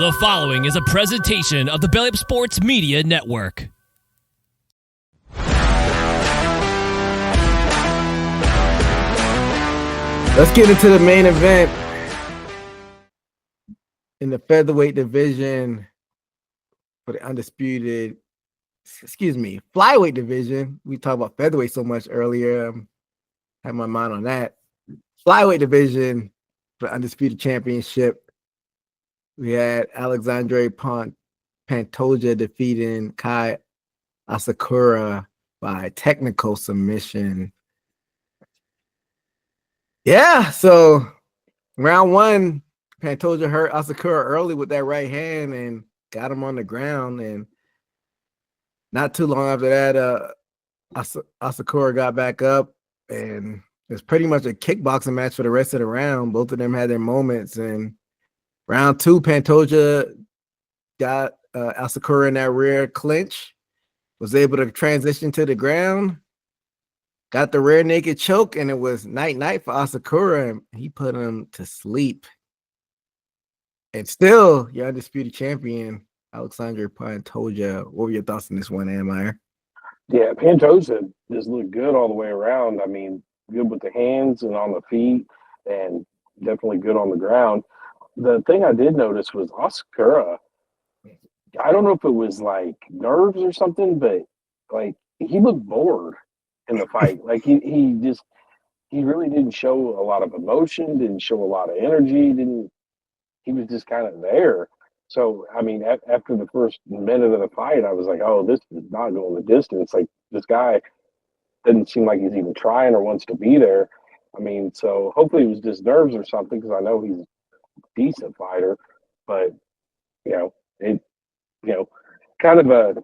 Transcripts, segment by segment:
The following is a presentation of the Belly Up Sports Media Network. Let's get into the main event in the featherweight division for the flyweight division. We talked about featherweight so much earlier. Had my mind on that. Flyweight division for the undisputed championship. We had Alexandre Pantoja defeating Kai Asakura by technical submission. Yeah, so round one, Pantoja hurt Asakura early with that right hand and got him on the ground. And not too long after that, Asakura got back up, and it was pretty much a kickboxing match for the rest of the round. Both of them had their moments. And round two, Pantoja got Asakura in that rear clinch, was able to transition to the ground, got the rear naked choke, and it was night-night for Asakura, and he put him to sleep. And still, your undisputed champion, Alexandre Pantoja. What were your thoughts on this one, Amir? Yeah, Pantoja just looked good all the way around. I mean, good with the hands and on the feet, and definitely good on the ground. The thing I did notice was Asakura. I don't know if it was like nerves or something, but like he looked bored in the fight. Like he really didn't show a lot of emotion, didn't show a lot of energy, he was just kind of there. So, I mean, after the first minute of the fight, I was like, oh, this is not going the distance. Like, this guy doesn't seem like he's even trying or wants to be there. I mean, so hopefully it was just nerves or something, because I know he's a decent fighter. But, kind of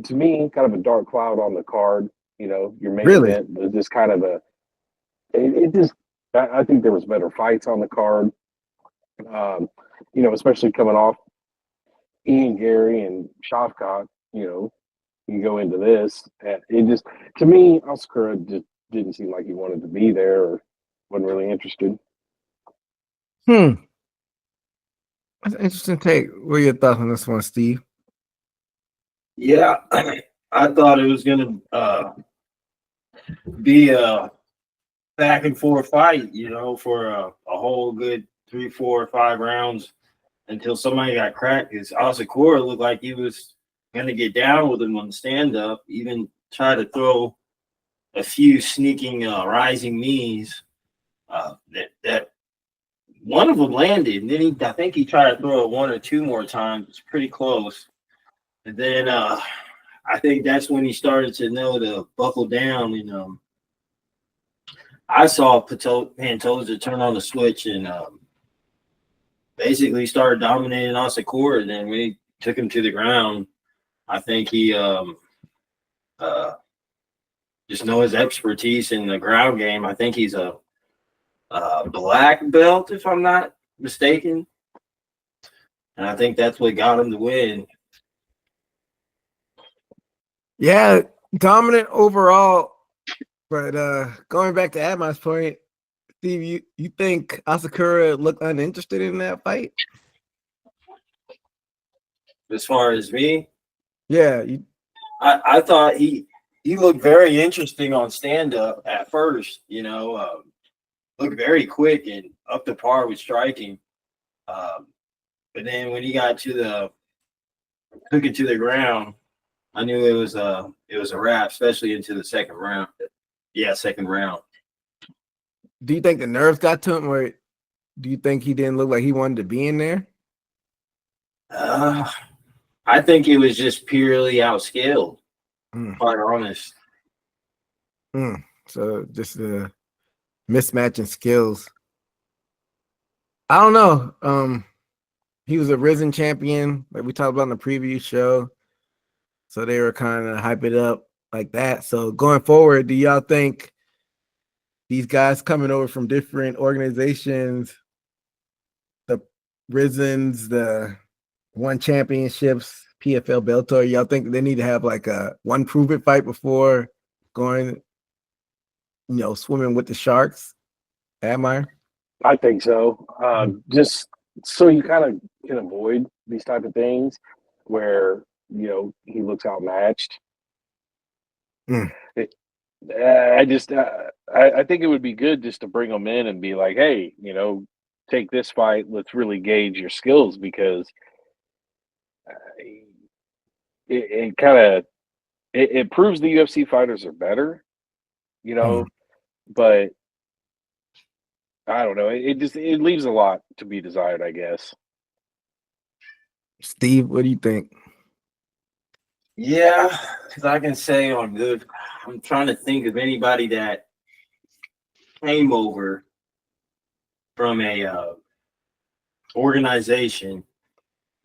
to me, kind of a dark cloud on the card. Your main event was just kind of I think there was better fights on the card. Especially coming off Ian Gary and Shavkat, you go into this. It just, to me, Asakura just didn't seem like he wanted to be there or wasn't really interested. That's an interesting take. What are your thoughts on this one, Steve? Yeah, I thought it was going to be a back and forth fight, for a whole good 3, 4, 5 rounds until somebody got cracked. Because Asakura looked like he was going to get down with him on the stand-up, even try to throw a few sneaking rising knees that one of them landed. And then I think he tried to throw it 1 or 2 more times. It's pretty close. And then I think that's when he started to know to buckle down. And I saw Pantoja turn on the switch and basically started dominating Asakura. And then when he took him to the ground, I think he just know his expertise in the ground game. I think he's a black belt, if I'm not mistaken. And I think that's what got him the win. Yeah, dominant overall. But going back to Adam's point, Steve, you think Asakura looked uninterested in that fight? As far as me? Yeah. I thought he looked very interesting on stand-up at first, looked very quick and up to par with striking. But then when he got took it to the ground, I knew it was a wrap, especially into the second round. Yeah, second round. Do you think the nerves got to him, or do you think he didn't look like he wanted to be in there? I think he was just purely outskilled, quite honest. So just the mismatch in skills. I don't know. He was a risen champion, like we talked about in the preview show. So they were kind of hype it up like that. So going forward, do y'all think these guys coming over from different organizations, the Risens, the won championships, PFL Bellator, y'all think they need to have like a one prove it fight before going, swimming with the sharks? Admire? I think so. Just So you kind of can avoid these type of things where he looks outmatched. Mm. I think it would be good just to bring them in and be like, hey, take this fight. Let's really gauge your skills because it kind of it proves the UFC fighters are better, Mm. but I don't know. It leaves a lot to be desired, I guess. Steve, what do you think? Yeah, because I can say on good. I'm trying to think of anybody that came over from a organization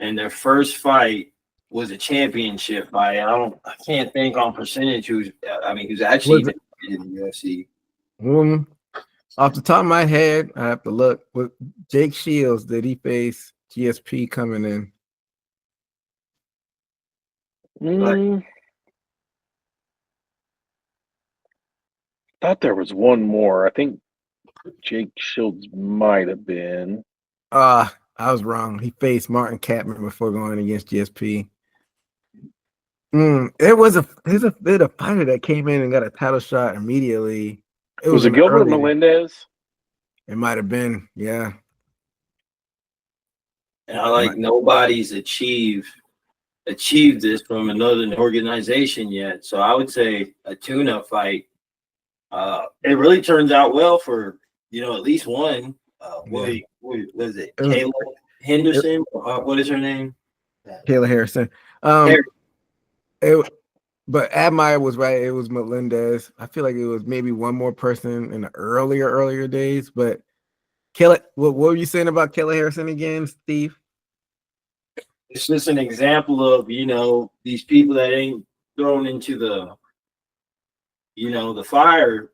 and their first fight was a championship fight. I can't think on percentage who's actually Was even it in the UFC. off the top of my head? I have to look. With Jake Shields, did he face GSP coming in? Mm, thought there was one more. I think Jake Shields might have been. I was wrong. He faced Martin Kaplan before going against GSP. There's a bit of fighter that came in and got a title shot immediately. It Was was it in the Gilbert early. Melendez? It might have been, yeah. And I like nobody's achieved this from another organization yet. So I would say a tune-up fight. It really turns out well for at least one. What was it? Kayla Henderson? What is her name? Kayla Harrison. But Admire was right. It was Melendez. I feel like it was maybe one more person in the earlier days. But Kayla, what were you saying about Kayla Harrison again, Steve? It's just an example of these people that ain't thrown into the the fire.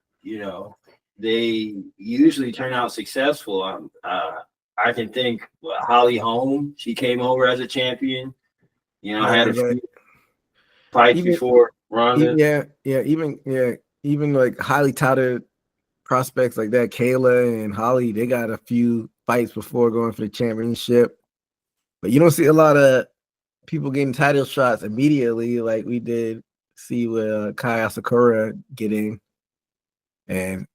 They usually turn out successful. I can think Holly Holm. She came over as a champion. Had a few fights before Ronda. Even like highly touted prospects like that, Kayla and Holly, they got a few fights before going for the championship. But you don't see a lot of people getting title shots immediately, like we did see with Kai Asakura getting, and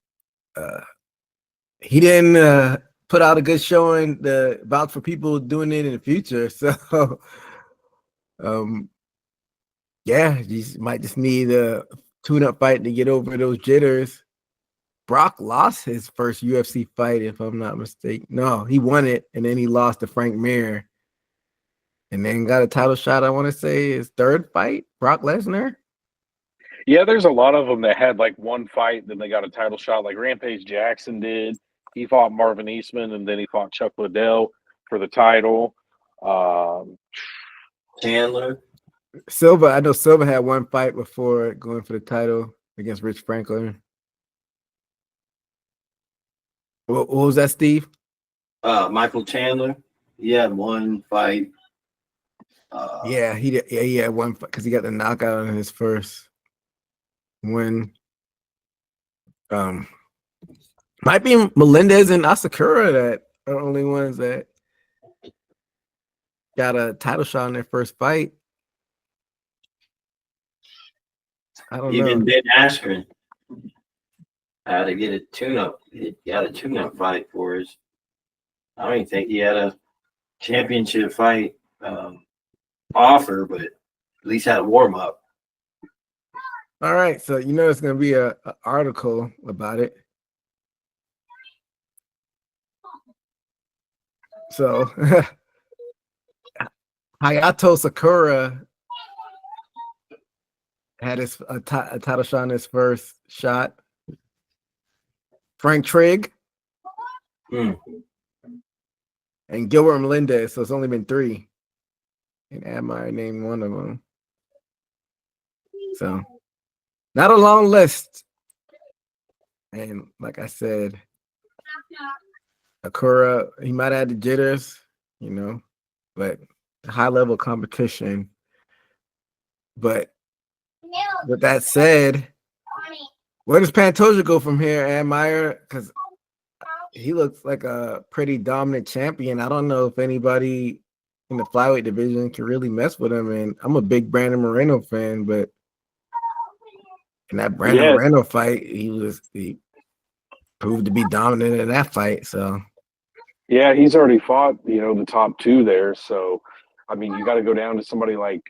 he didn't put out a good showing about for people doing it in the future. So, you might just need a tune-up fight to get over those jitters. Brock lost his first UFC fight, if I'm not mistaken. No, he won it, and then he lost to Frank Mir, and then got a title shot. I want to say his third fight, Brock Lesnar. Yeah, there's a lot of them that had like one fight, then they got a title shot, like Rampage Jackson did. He fought Marvin Eastman, and then he fought Chuck Liddell for the title. Chandler. Silva, I know Silva had one fight before going for the title against Rich Franklin. What was that, Steve? Michael Chandler. He had one fight. Yeah, he did. Yeah, he had one fight because he got the knockout in his first win. Might be Melendez and Asakura that are the only ones that got a title shot in their first fight. I don't know. Even Ben Askren had to get a tune-up. He got a tune-up fight for us. I don't even think he had a championship fight offer, but at least had a warm-up. All right, so it's going to be a article about it. So Hayato Sakura had a title shot in his first shot. Frank Trigg and Gilbert Melendez. So it's only been 3. And Admire named one of them. So not a long list. And like I said, Akura, he might have had the jitters, but high level competition. But with that said, where does Pantoja go from here, Admire? Because he looks like a pretty dominant champion. I don't know if anybody in the flyweight division can really mess with him. And I'm a big Brandon Moreno fan, but in that Brandon Yeah. Moreno fight, he proved to be dominant in that fight. So Yeah, he's already fought, the top two there. So, I mean, you got to go down to somebody like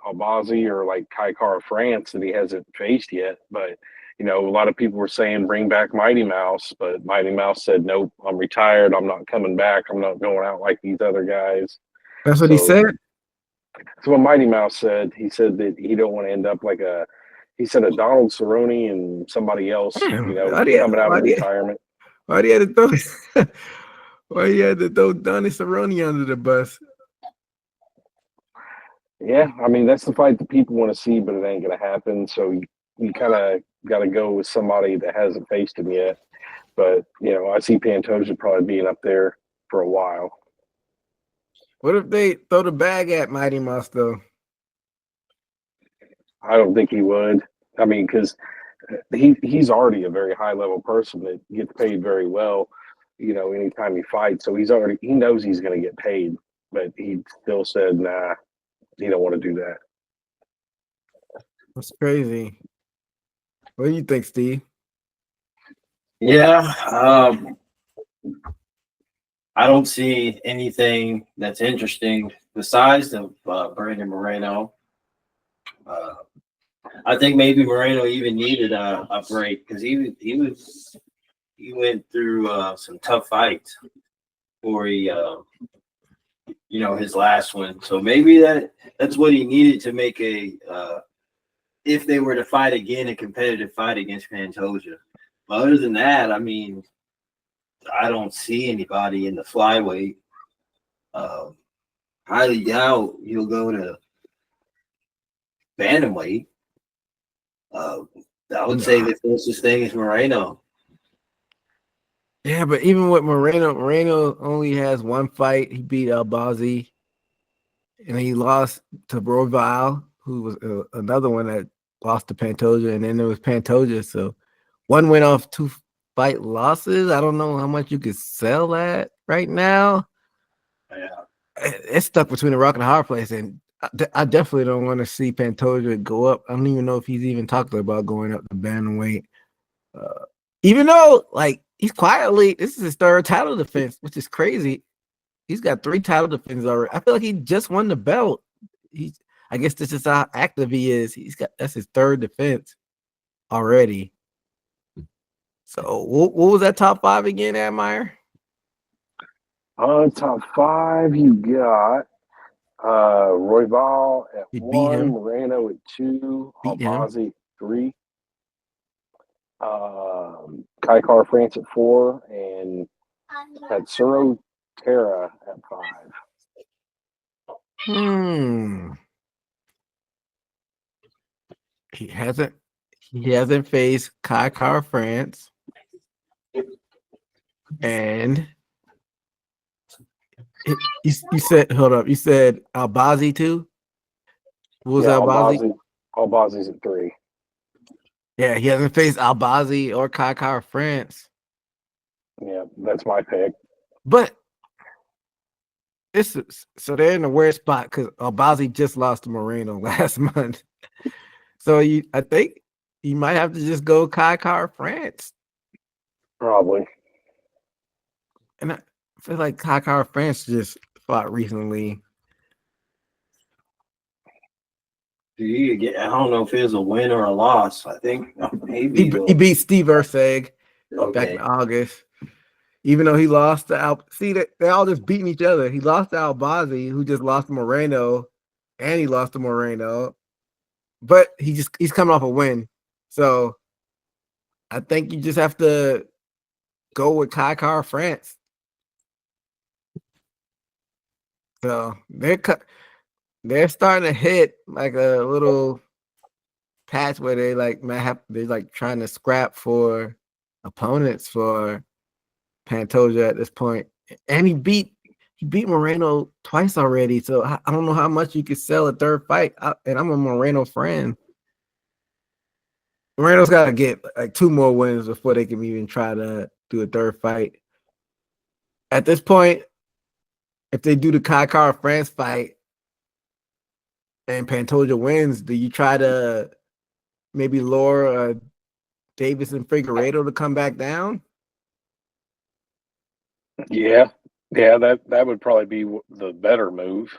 Albazi or like Kai France that he hasn't faced yet. But, a lot of people were saying bring back Mighty Mouse, but Mighty Mouse said, nope, I'm retired. I'm not coming back. I'm not going out like these other guys. that's what he said. That's what Mighty Mouse said. He said that he don't want to end up like a Donald Cerrone and somebody else, Damn, coming out of retirement. Why do you have to throw? Why you had to throw Donnie Cerrone under the bus? Yeah, I mean that's the fight that people want to see, but it ain't gonna happen. So you kind of got to go with somebody that hasn't faced him yet. But I see Pantoja probably being up there for a while. What if they throw the bag at Mighty Mouse though? I don't think he would. I mean, because he's already a very high level person that gets paid very well. Anytime he fights, so he knows he's going to get paid, but he still said, nah, he don't want to do that. That's crazy. What do you think, Steve? Yeah, I don't see anything that's interesting besides the Brandon Moreno. I think maybe Moreno even needed a break because he went through some tough fights before he his last one. So maybe that's what he needed to make if they were to fight again, a competitive fight against Pantoja. But other than that, I mean, I don't see anybody in the flyweight. Highly doubt he'll go to bantamweight. I would say the closest thing is Moreno. Yeah, but even with Moreno only has one fight. He beat Albazi, and he lost to Roval, who was another one that lost to Pantoja, and then there was Pantoja. So one went off 2 fight losses. I don't know how much you could sell that right now. Yeah, it's stuck between a rock and a hard place, and I definitely don't want to see Pantoja go up. I don't even know if he's even talking about going up to bantamweight. Even though, like, he's quietly, this is his 3rd title defense, which is crazy. He's got 3 title defenses already. I feel like he just won the belt. I guess this is how active he is. That's his 3rd defense already. So what was that top 5 again, Admire? Top 5, you got Royval at 1, Moreno at 2, Albazi at 3, Kai France at 4, and Tatsuro Terra at 5. He hasn't faced Kai France, and you said, hold up, you said Albazi too? What was Albazi? Albazi's at 3. Yeah, he hasn't faced Albazi or Kai France. Yeah, that's my pick. But so they're in a weird spot because Albazi just lost to Moreno last month. So I think you might have to just go Kai France. Probably. And I feel like Kai France just fought recently. I don't know if it was a win or a loss. I think maybe he beat Steve Erceg back in August. Even though he lost to they all just beating each other. He lost to Albazi, who just lost to Moreno, and he lost to Moreno. But he's coming off a win. So I think you just have to go with Kai France. So they're starting to hit like a little patch where they're like trying to scrap for opponents for Pantoja at this point. And he beat Moreno twice already. So I don't know how much you could sell a 3rd fight. And I'm a Moreno friend. Moreno's got to get like 2 more wins before they can even try to do a 3rd fight. At this point, if they do the Kai France fight and Pantoja wins, do you try to maybe lure Davis and Figueiredo to come back down? Yeah, that would probably be the better move,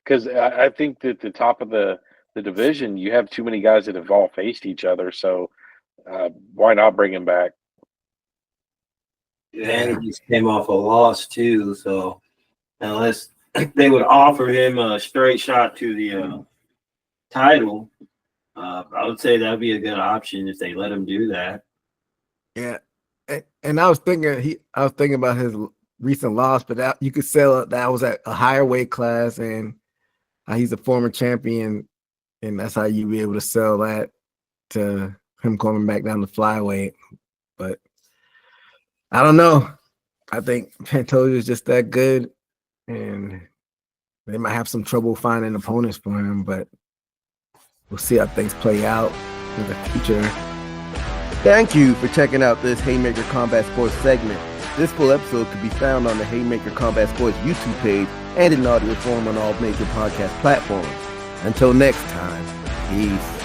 because I think that the top of the division, you have too many guys that have all faced each other. So why not bring him back? And he just came off a loss too, so unless they would offer him a straight shot to the title, I would say that would be a good option if they let him do that. Yeah, and I was thinking about his recent loss, but that you could sell it. That was at a higher weight class, and he's a former champion, and that's how you be able to sell that to him coming back down to flyweight. But I don't know. I think Pantoja is just that good, and they might have some trouble finding opponents for him, but we'll see how things play out in the future. Thank you for checking out this Haymaker Combat Sports segment. This full episode can be found on the Haymaker Combat Sports YouTube page and in audio form on all major podcast platforms. Until next time, peace.